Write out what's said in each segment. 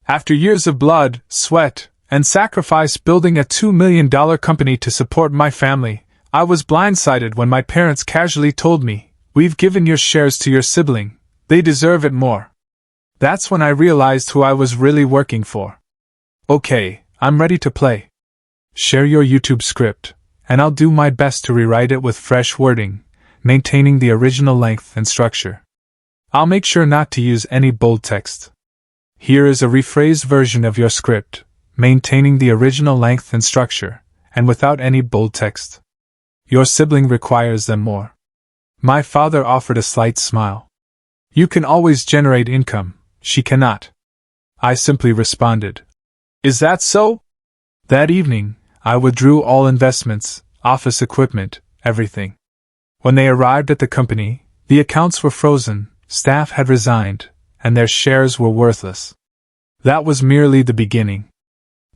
After years of blood, sweat, and sacrifice building a $2 million company to support my family, I was blindsided when my parents casually told me, "We've given your shares to your sibling. They deserve it more." That's when I realized who I was really working for. Okay, I'm ready to play. Share your YouTube script, and I'll do my best to rewrite it with fresh wording, maintaining the original length and structure. I'll make sure not to use any bold text. Here is a rephrased version of your script, maintaining the original length and structure, and without any bold text. Your sibling requires them more. My father offered a slight smile. You can always generate income, she cannot. I simply responded. Is that so? That evening, I withdrew all investments, office equipment, everything. When they arrived at the company, the accounts were frozen, staff had resigned, and their shares were worthless. That was merely the beginning.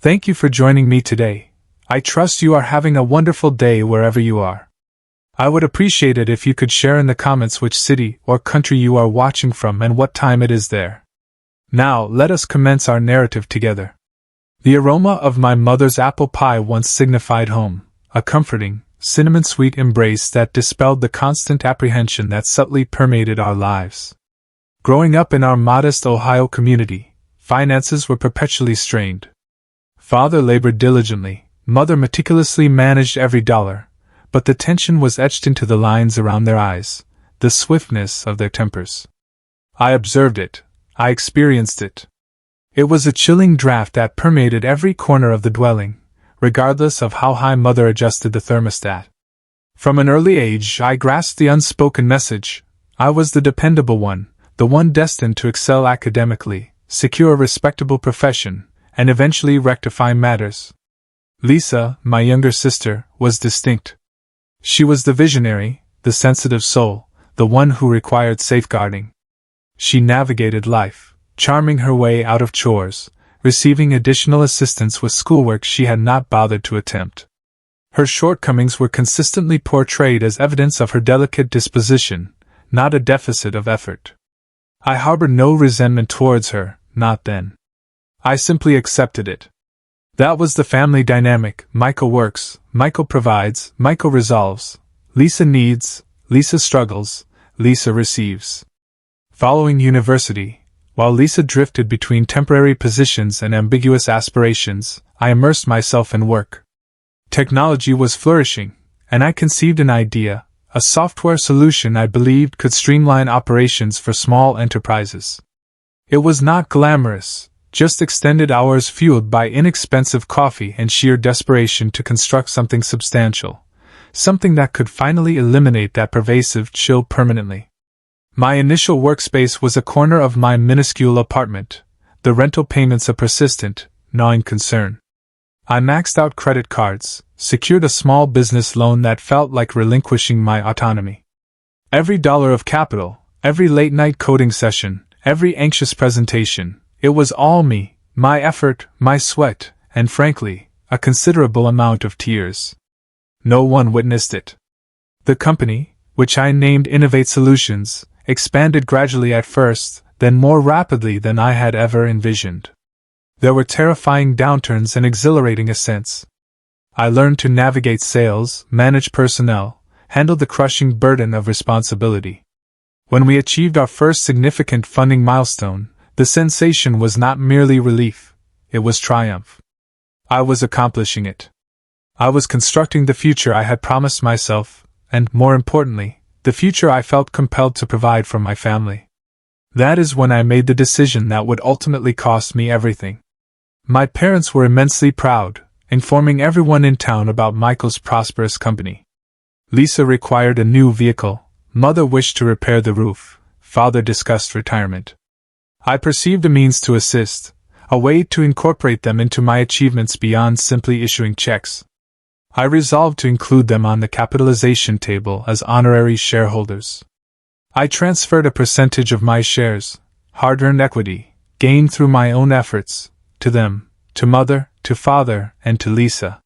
Thank you for joining me today. I trust you are having a wonderful day wherever you are. I would appreciate it if you could share in the comments which city or country you are watching from and what time it is there. Now, let us commence our narrative together. The aroma of my mother's apple pie once signified home, a comforting, cinnamon-sweet embrace that dispelled the constant apprehension that subtly permeated our lives. Growing up in our modest Ohio community, finances were perpetually strained. Father labored diligently, mother meticulously managed every dollar, but the tension was etched into the lines around their eyes, the swiftness of their tempers. I observed it, I experienced it. It was a chilling draft that permeated every corner of the dwelling, regardless of how high mother adjusted the thermostat. From an early age I grasped the unspoken message. I was the dependable one, the one destined to excel academically, secure a respectable profession, and eventually rectify matters. Lisa, my younger sister, was distinct. She was the visionary, the sensitive soul, the one who required safeguarding. She navigated life, charming her way out of chores, receiving additional assistance with schoolwork she had not bothered to attempt. Her shortcomings were consistently portrayed as evidence of her delicate disposition, not a deficit of effort. I harbored no resentment towards her, not then. I simply accepted it. That was the family dynamic. Michael works, Michael provides, Michael resolves. Lisa needs, Lisa struggles, Lisa receives. Following university, while Lisa drifted between temporary positions and ambiguous aspirations, I immersed myself in work. Technology was flourishing, and I conceived an idea, a software solution I believed could streamline operations for small enterprises. It was not glamorous, just extended hours fueled by inexpensive coffee and sheer desperation to construct something substantial, something that could finally eliminate that pervasive chill permanently. My initial workspace was a corner of my minuscule apartment, the rental payments a persistent, gnawing concern. I maxed out credit cards, secured a small business loan that felt like relinquishing my autonomy. Every dollar of capital, every late-night coding session, every anxious presentation, it was all me, my effort, my sweat, and frankly, a considerable amount of tears. No one witnessed it. The company, which I named Innovate Solutions, expanded gradually at first, then more rapidly than I had ever envisioned. There were terrifying downturns and exhilarating ascents. I learned to navigate sales, manage personnel, handle the crushing burden of responsibility. When we achieved our first significant funding milestone, the sensation was not merely relief, it was triumph. I was accomplishing it. I was constructing the future I had promised myself, and, more importantly, the future I felt compelled to provide for my family. That is when I made the decision that would ultimately cost me everything. My parents were immensely proud, informing everyone in town about Michael's prosperous company. Lisa required a new vehicle, mother wished to repair the roof, father discussed retirement. I perceived a means to assist, a way to incorporate them into my achievements beyond simply issuing checks. I resolved to include them on the capitalization table as honorary shareholders. I transferred a percentage of my shares, hard-earned equity, gained through my own efforts, to them, to mother, to father, and to Lisa.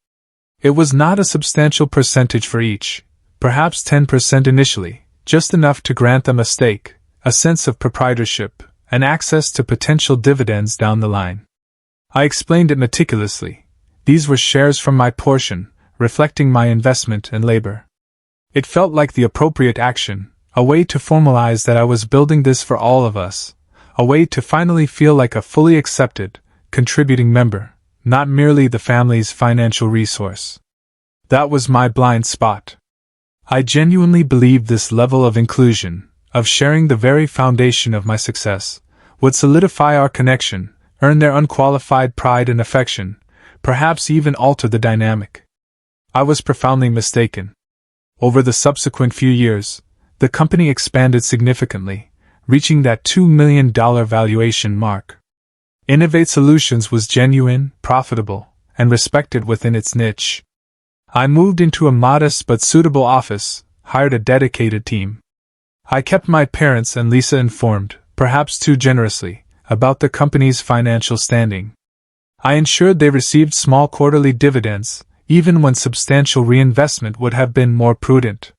It was not a substantial percentage for each, perhaps 10% initially, just enough to grant them a stake, a sense of proprietorship, and access to potential dividends down the line. I explained it meticulously. These were shares from my portion, reflecting my investment and labor. It felt like the appropriate action, a way to formalize that I was building this for all of us, a way to finally feel like a fully accepted, contributing member, not merely the family's financial resource. That was my blind spot. I genuinely believed this level of inclusion, of sharing the very foundation of my success, would solidify our connection, earn their unqualified pride and affection, perhaps even alter the dynamic. I was profoundly mistaken. Over the subsequent few years, the company expanded significantly, reaching that $2 million valuation mark. Innovate Solutions was genuine, profitable, and respected within its niche. I moved into a modest but suitable office, hired a dedicated team. I kept my parents and Lisa informed, perhaps too generously, about the company's financial standing. I ensured they received small quarterly dividends, even when substantial reinvestment would have been more prudent.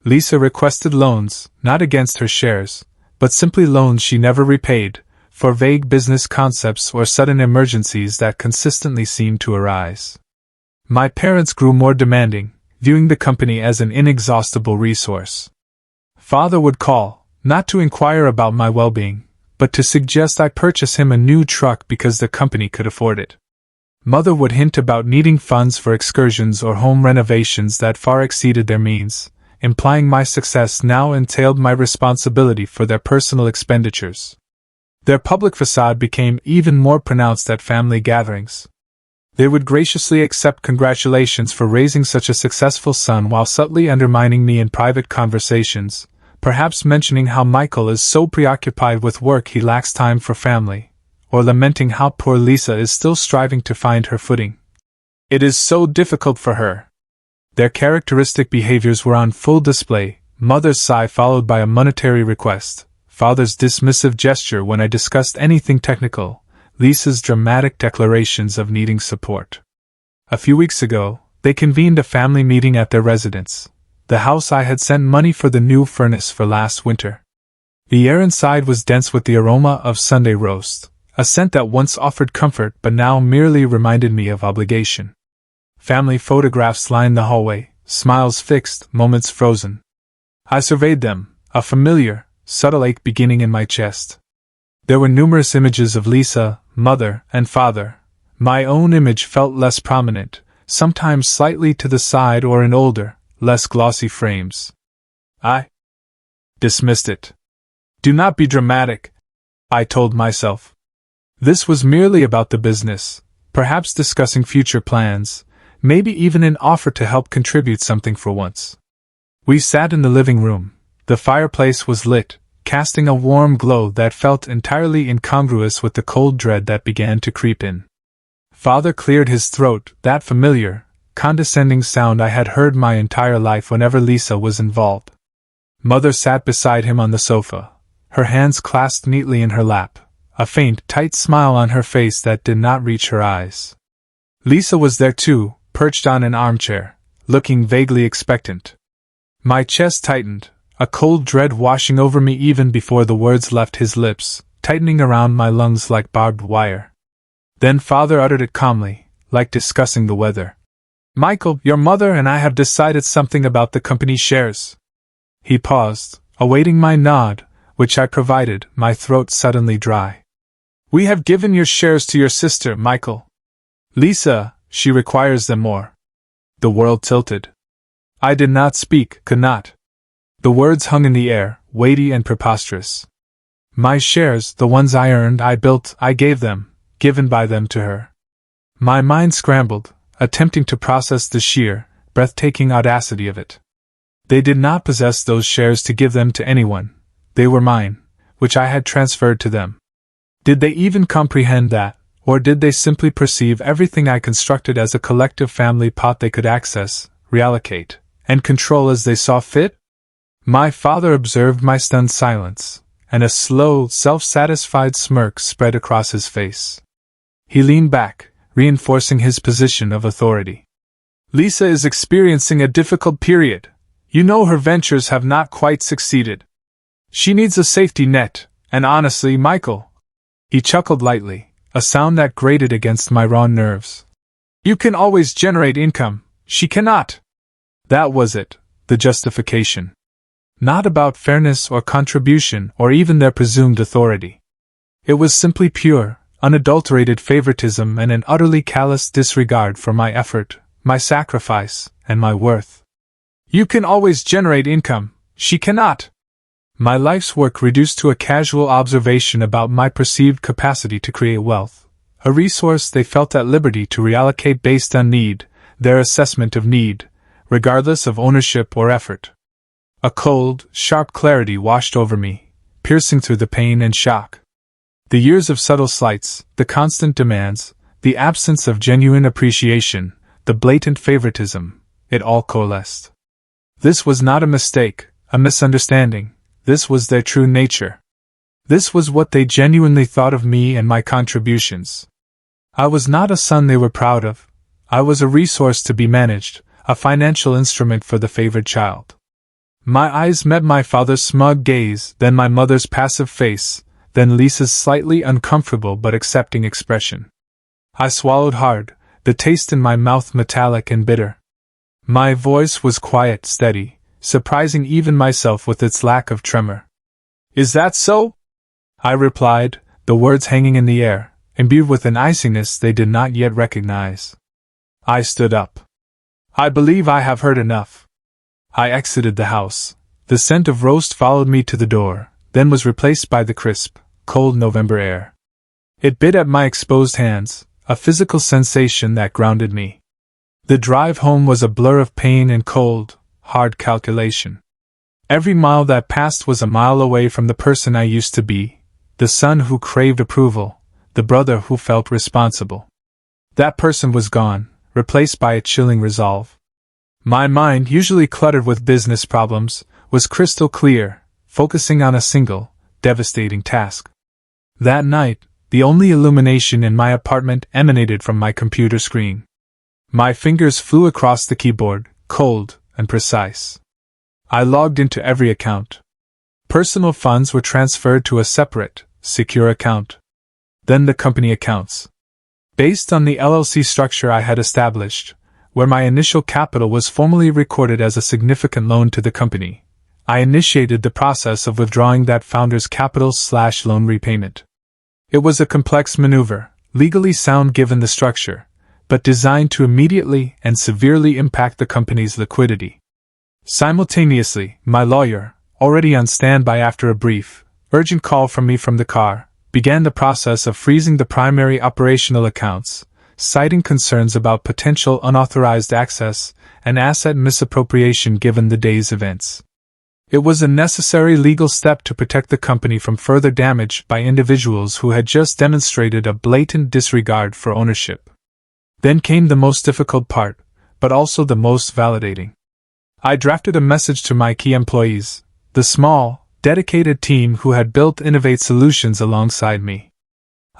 Lisa requested loans, not against her shares, but simply loans she never repaid, for vague business concepts or sudden emergencies that consistently seemed to arise. My parents grew more demanding, viewing the company as an inexhaustible resource. Father would call, not to inquire about my well-being, but to suggest I purchase him a new truck because the company could afford it. Mother would hint about needing funds for excursions or home renovations that far exceeded their means, implying my success now entailed my responsibility for their personal expenditures. Their public facade became even more pronounced at family gatherings. They would graciously accept congratulations for raising such a successful son while subtly undermining me in private conversations, perhaps mentioning how Michael is so preoccupied with work he lacks time for family, or lamenting how poor Lisa is still striving to find her footing. It is so difficult for her. Their characteristic behaviors were on full display, Mother's sigh followed by a monetary request, Father's dismissive gesture when I discussed anything technical, Lisa's dramatic declarations of needing support. A few weeks ago, they convened a family meeting at their residence, the house I had sent money for the new furnace for last winter. The air inside was dense with the aroma of Sunday roast, a scent that once offered comfort but now merely reminded me of obligation. Family photographs lined the hallway, smiles fixed, moments frozen. I surveyed them, a familiar, subtle ache beginning in my chest. There were numerous images of Lisa, Mother, and Father. My own image felt less prominent, sometimes slightly to the side or in older, less glossy frames. I dismissed it. Do not be dramatic, I told myself. This was merely about the business, perhaps discussing future plans, maybe even an offer to help contribute something for once. We sat in the living room. The fireplace was lit, casting a warm glow that felt entirely incongruous with the cold dread that began to creep in. Father cleared his throat, that familiar, condescending sound I had heard my entire life whenever Lisa was involved. Mother sat beside him on the sofa, her hands clasped neatly in her lap, a faint, tight smile on her face that did not reach her eyes. Lisa was there too, perched on an armchair, looking vaguely expectant. My chest tightened, a cold dread washing over me even before the words left his lips, tightening around my lungs like barbed wire. Then Father uttered it calmly, like discussing the weather. Michael, your mother and I have decided something about the company shares. He paused, awaiting my nod, which I provided, my throat suddenly dry. We have given your shares to your sister, Michael. Lisa, she requires them more. The world tilted. I did not speak, could not. The words hung in the air, weighty and preposterous. My shares, the ones I earned, I built, I gave them, given by them to her. My mind scrambled, attempting to process the sheer, breathtaking audacity of it. They did not possess those shares to give them to anyone. They were mine, which I had transferred to them. Did they even comprehend that, or did they simply perceive everything I constructed as a collective family pot they could access, reallocate, and control as they saw fit? My father observed my stunned silence, and a slow, self-satisfied smirk spread across his face. He leaned back, reinforcing his position of authority. Lisa is experiencing a difficult period. You know her ventures have not quite succeeded. She needs a safety net, and honestly, Michael. He chuckled lightly, a sound that grated against my raw nerves. You can always generate income, she cannot. That was it, the justification. Not about fairness or contribution or even their presumed authority. It was simply pure, unadulterated favoritism and an utterly callous disregard for my effort, my sacrifice, and my worth. You can always generate income, she cannot. My life's work reduced to a casual observation about my perceived capacity to create wealth, a resource they felt at liberty to reallocate based on need, their assessment of need, regardless of ownership or effort. A cold, sharp clarity washed over me, piercing through the pain and shock. The years of subtle slights, the constant demands, the absence of genuine appreciation, the blatant favoritism, it all coalesced. This was not a mistake, a misunderstanding. This was their true nature. This was what they genuinely thought of me and my contributions. I was not a son they were proud of. I was a resource to be managed, a financial instrument for the favored child. My eyes met my father's smug gaze, then my mother's passive face, then Lisa's slightly uncomfortable but accepting expression. I swallowed hard, the taste in my mouth metallic and bitter. My voice was quiet, steady, surprising even myself with its lack of tremor. Is that so? I replied, the words hanging in the air, imbued with an iciness they did not yet recognize. I stood up. I believe I have heard enough. I exited the house. The scent of roast followed me to the door, then was replaced by the crisp, cold November air. It bit at my exposed hands, a physical sensation that grounded me. The drive home was a blur of pain and cold, hard calculation. Every mile that passed was a mile away from the person I used to be, the son who craved approval, the brother who felt responsible. That person was gone, replaced by a chilling resolve. My mind, usually cluttered with business problems, was crystal clear, focusing on a single, devastating task. That night, the only illumination in my apartment emanated from my computer screen. My fingers flew across the keyboard, cold and precise. I logged into every account. Personal funds were transferred to a separate, secure account. Then the company accounts. Based on the LLC structure I had established, where my initial capital was formally recorded as a significant loan to the company, I initiated the process of withdrawing that founder's capital/loan repayment. It was a complex maneuver, legally sound given the structure, but designed to immediately and severely impact the company's liquidity. Simultaneously, my lawyer, already on standby after a brief, urgent call from me from the car, began the process of freezing the primary operational accounts, citing concerns about potential unauthorized access and asset misappropriation given the day's events. It was a necessary legal step to protect the company from further damage by individuals who had just demonstrated a blatant disregard for ownership. Then came the most difficult part, but also the most validating. I drafted a message to my key employees, the small, dedicated team who had built Innovate Solutions alongside me.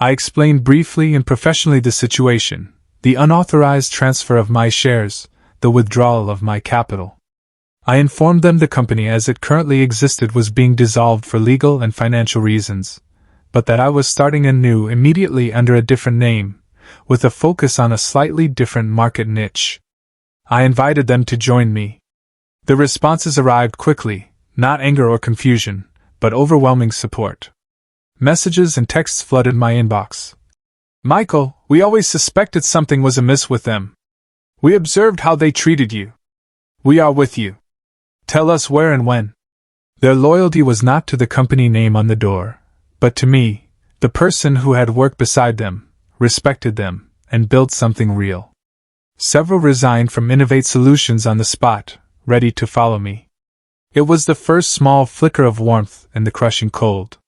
I explained briefly and professionally the situation, the unauthorized transfer of my shares, the withdrawal of my capital. I informed them the company as it currently existed was being dissolved for legal and financial reasons, but that I was starting anew immediately under a different name, with a focus on a slightly different market niche. I invited them to join me. The responses arrived quickly, not anger or confusion, but overwhelming support. Messages and texts flooded my inbox. Michael, we always suspected something was amiss with them. We observed how they treated you. We are with you. Tell us where and when. Their loyalty was not to the company name on the door, but to me, the person who had worked beside them, respected them, and built something real. Several resigned from Innovate Solutions on the spot, ready to follow me. It was the first small flicker of warmth in the crushing cold.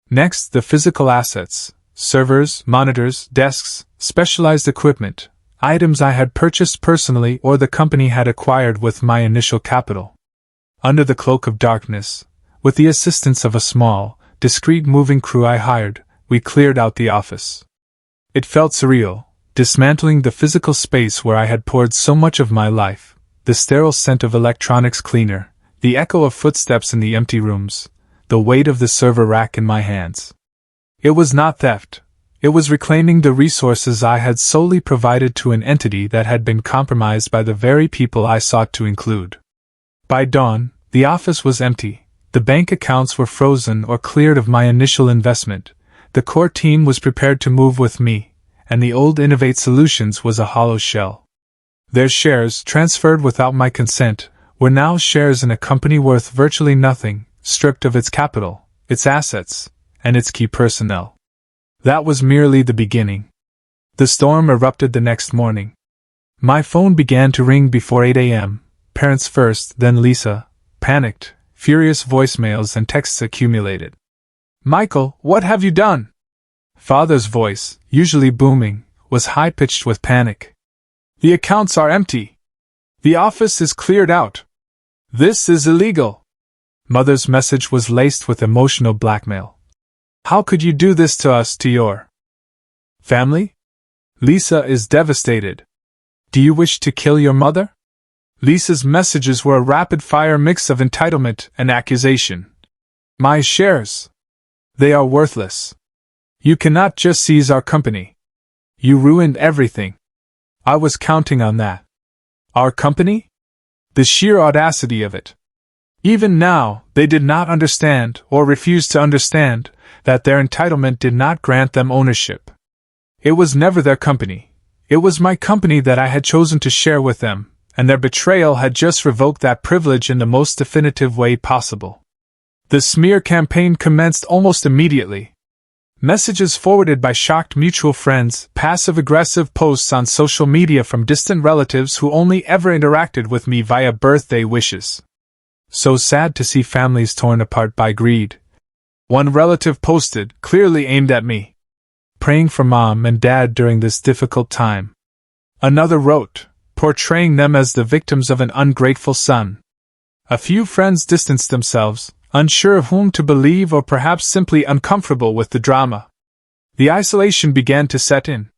Next, the physical assets, servers, monitors, desks, specialized equipment, items I had purchased personally or the company had acquired with my initial capital. Under the cloak of darkness, with the assistance of a small, discreet moving crew I hired, we cleared out the office. It felt surreal, dismantling the physical space where I had poured so much of my life, the sterile scent of electronics cleaner, the echo of footsteps in the empty rooms, the weight of the server rack in my hands. It was not theft, It was reclaiming the resources I had solely provided to an entity that had been compromised by the very people I sought to include. By dawn, the office was empty, the bank accounts were frozen or cleared of my initial investment, the core team was prepared to move with me, and the old Innovate Solutions was a hollow shell. Their shares, transferred without my consent, were now shares in a company worth virtually nothing, stripped of its capital, its assets, and its key personnel. That was merely the beginning. The storm erupted the next morning. My phone began to ring before 8 a.m., parents first, then Lisa, panicked, furious voicemails and texts accumulated. "Michael, what have you done?" Father's voice, usually booming, was high-pitched with panic. "The accounts are empty. The office is cleared out. This is illegal." Mother's message was laced with emotional blackmail. "How could you do this to us, to your family? Lisa is devastated. Do you wish to kill your mother?" Lisa's messages were a rapid-fire mix of entitlement and accusation. "My shares. They are worthless. You cannot just seize our company. You ruined everything. I was counting on that. Our company? The sheer audacity of it. Even now, they did not understand, or refused to understand, that their entitlement did not grant them ownership. It was never their company. It was my company that I had chosen to share with them, and their betrayal had just revoked that privilege in the most definitive way possible. The smear campaign commenced almost immediately. Messages forwarded by shocked mutual friends, passive-aggressive posts on social media from distant relatives who only ever interacted with me via birthday wishes. So sad to see families torn apart by greed. One relative posted, clearly aimed at me, "Praying for Mom and Dad during this difficult time." Another wrote, portraying them as the victims of an ungrateful son. A few friends distanced themselves, unsure of whom to believe or perhaps simply uncomfortable with the drama. The isolation began to set in.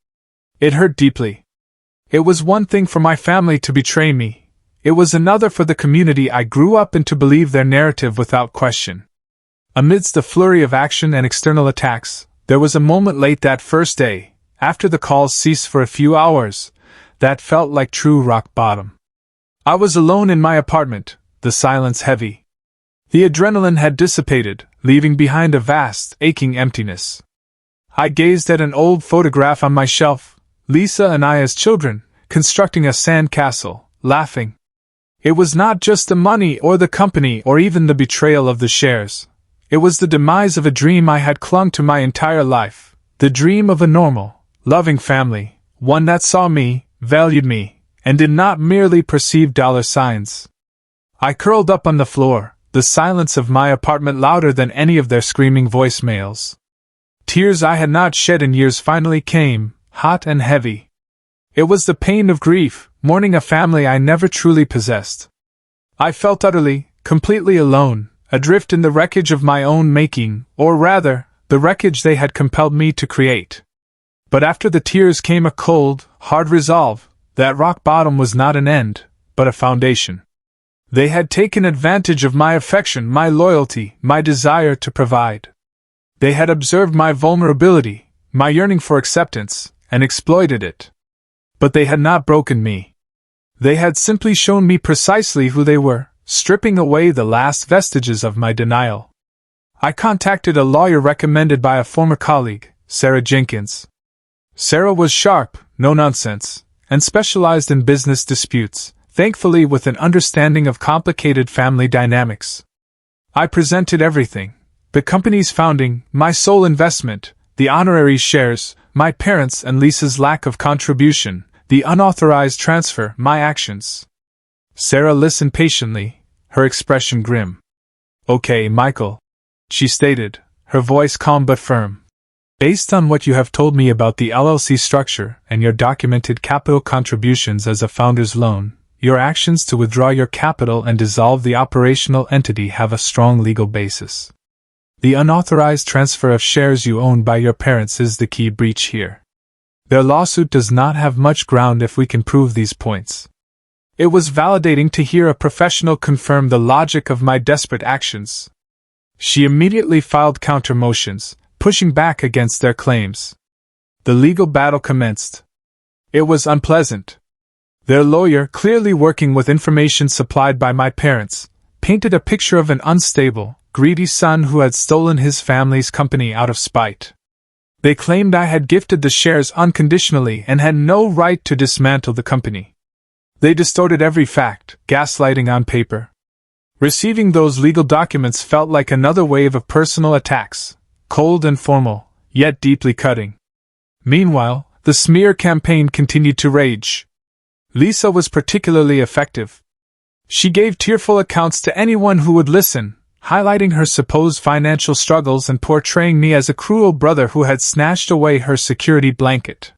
It hurt deeply. It was one thing for my family to betray me. It was another for the community I grew up in to believe their narrative without question. Amidst the flurry of action and external attacks, there was a moment late that first day, after the calls ceased for a few hours, that felt like true rock bottom. I was alone in my apartment, the silence heavy. The adrenaline had dissipated, leaving behind a vast, aching emptiness. I gazed at an old photograph on my shelf, Lisa and I as children, constructing a sand castle, laughing. It was not just the money or the company or even the betrayal of the shares. It was the demise of a dream I had clung to my entire life, the dream of a normal, loving family, one that saw me, valued me, and did not merely perceive dollar signs. I curled up on the floor, the silence of my apartment louder than any of their screaming voicemails. Tears I had not shed in years finally came, hot and heavy. It was the pain of grief, mourning a family I never truly possessed. I felt utterly, completely alone, adrift in the wreckage of my own making, or rather, the wreckage they had compelled me to create. But after the tears came a cold, hard resolve, that rock bottom was not an end, but a foundation. They had taken advantage of my affection, my loyalty, my desire to provide. They had observed my vulnerability, my yearning for acceptance, and exploited it. But they had not broken me. They had simply shown me precisely who they were, stripping away the last vestiges of my denial. I contacted a lawyer recommended by a former colleague, Sarah Jenkins. Sarah was sharp, no nonsense, and specialized in business disputes, thankfully with an understanding of complicated family dynamics. I presented everything: the company's founding, my sole investment, the honorary shares, my parents' and Lisa's lack of contribution, the unauthorized transfer, my actions. Sarah listened patiently, her expression grim. "Okay, Michael," she stated, her voice calm but firm. "Based on what you have told me about the LLC structure and your documented capital contributions as a founder's loan, your actions to withdraw your capital and dissolve the operational entity have a strong legal basis. The unauthorized transfer of shares you own by your parents is the key breach here. Their lawsuit does not have much ground if we can prove these points." It was validating to hear a professional confirm the logic of my desperate actions. She immediately filed counter motions, pushing back against their claims. The legal battle commenced. It was unpleasant. Their lawyer, clearly working with information supplied by my parents, painted a picture of an unstable, greedy son who had stolen his family's company out of spite. They claimed I had gifted the shares unconditionally and had no right to dismantle the company. They distorted every fact, gaslighting on paper. Receiving those legal documents felt like another wave of personal attacks, cold and formal, yet deeply cutting. Meanwhile, the smear campaign continued to rage. Lisa was particularly effective. She gave tearful accounts to anyone who would listen, highlighting her supposed financial struggles and portraying me as a cruel brother who had snatched away her security blanket.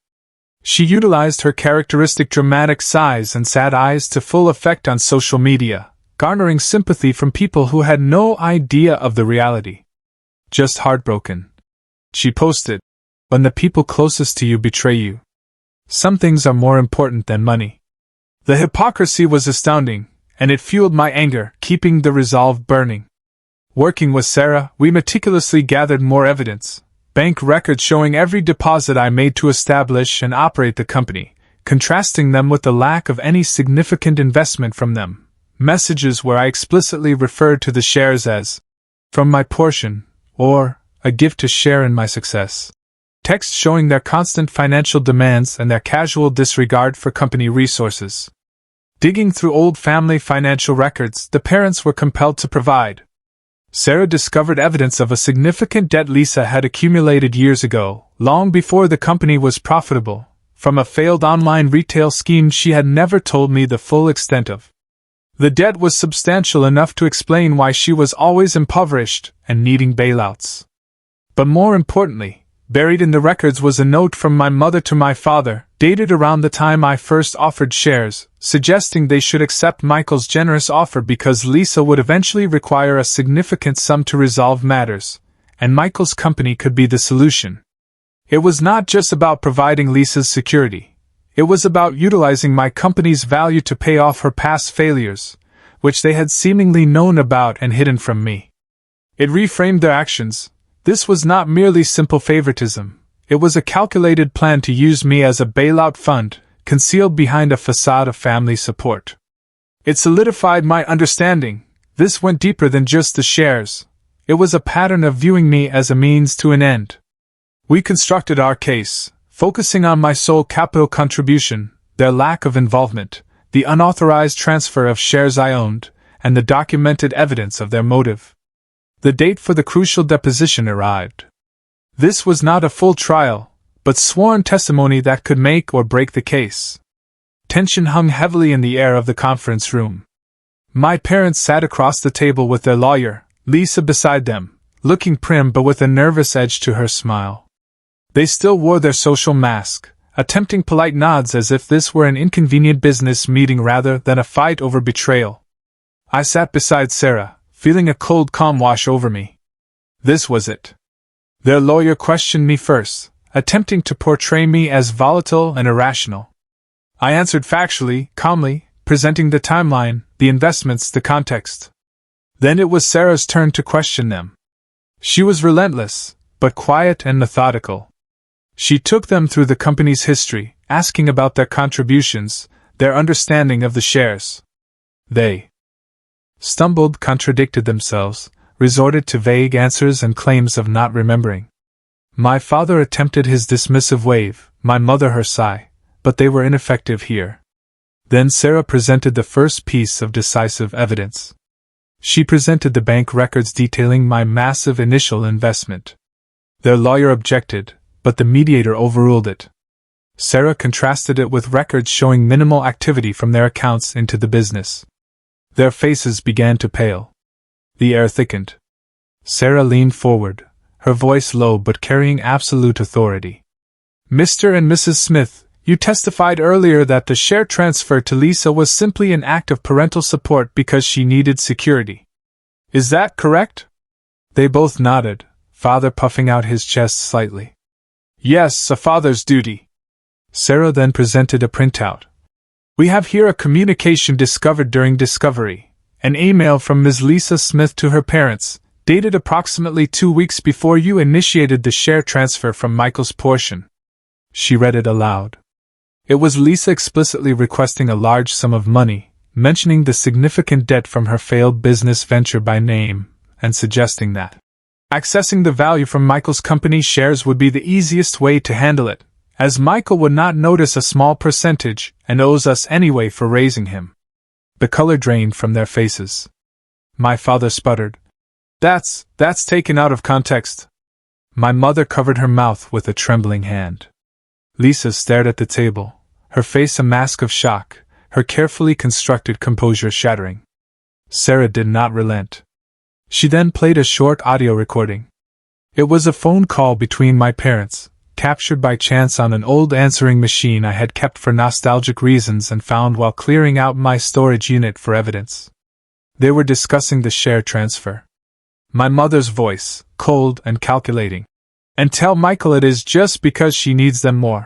She utilized her characteristic dramatic size and sad eyes to full effect on social media, garnering sympathy from people who had no idea of the reality. Just heartbroken. She posted, "When the people closest to you betray you, some things are more important than money." The hypocrisy was astounding, and it fueled my anger, keeping the resolve burning. Working with Sarah, we meticulously gathered more evidence. Bank records showing every deposit I made to establish and operate the company, contrasting them with the lack of any significant investment from them. Messages where I explicitly referred to the shares as "from my portion" or "a gift to share in my success." Texts showing their constant financial demands and their casual disregard for company resources. Digging through old family financial records, the parents were compelled to provide. Sarah discovered evidence of a significant debt Lisa had accumulated years ago, long before the company was profitable, from a failed online retail scheme she had never told me the full extent of. The debt was substantial enough to explain why she was always impoverished and needing bailouts. But more importantly, buried in the records was a note from my mother to my father, dated around the time I first offered shares, suggesting they should accept Michael's generous offer because Lisa would eventually require a significant sum to resolve matters, and Michael's company could be the solution. It was not just about providing Lisa's security. It was about utilizing my company's value to pay off her past failures, which they had seemingly known about and hidden from me. It reframed their actions. This was not merely simple favoritism. It was a calculated plan to use me as a bailout fund, concealed behind a facade of family support. It solidified my understanding. This went deeper than just the shares. It was a pattern of viewing me as a means to an end. We constructed our case, focusing on my sole capital contribution, their lack of involvement, the unauthorized transfer of shares I owned, and the documented evidence of their motive. The date for the crucial deposition arrived. This was not a full trial, but sworn testimony that could make or break the case. Tension hung heavily in the air of the conference room. My parents sat across the table with their lawyer, Lisa beside them, looking prim but with a nervous edge to her smile. They still wore their social mask, attempting polite nods as if this were an inconvenient business meeting rather than a fight over betrayal. I sat beside Sarah, feeling a cold calm wash over me. This was it. Their lawyer questioned me first, attempting to portray me as volatile and irrational. I answered factually, calmly, presenting the timeline, the investments, the context. Then it was Sarah's turn to question them. She was relentless, but quiet and methodical. She took them through the company's history, asking about their contributions, their understanding of the shares. They stumbled, contradicted themselves, resorted to vague answers and claims of not remembering. My father attempted his dismissive wave, my mother her sigh, but they were ineffective here. Then Sarah presented the first piece of decisive evidence. She presented the bank records detailing my massive initial investment. Their lawyer objected, but the mediator overruled it. Sarah contrasted it with records showing minimal activity from their accounts into the business. Their faces began to pale. The air thickened. Sarah leaned forward, her voice low but carrying absolute authority. "Mr. and Mrs. Smith, you testified earlier that the share transfer to Lisa was simply an act of parental support because she needed security. Is that correct?" They both nodded, father puffing out his chest slightly. "Yes, a father's duty." Sarah then presented a printout. "We have here a communication discovered during discovery. An email from Ms. Lisa Smith to her parents, dated approximately 2 weeks before you initiated the share transfer from Michael's portion. She read it aloud. It was Lisa explicitly requesting a large sum of money, mentioning the significant debt from her failed business venture by name, and suggesting that accessing the value from Michael's company shares would be the easiest way to handle it, as Michael would not notice a small percentage and owes us anyway for raising him. The color drained from their faces. My father sputtered, That's taken out of context." My mother covered her mouth with a trembling hand. Lisa stared at the table, her face a mask of shock, her carefully constructed composure shattering. Sarah did not relent. She then played a short audio recording. It was a phone call between my parents, captured by chance on an old answering machine I had kept for nostalgic reasons and found while clearing out my storage unit for evidence. They were discussing the share transfer. My mother's voice, cold and calculating. "And tell Michael it is just because she needs them more.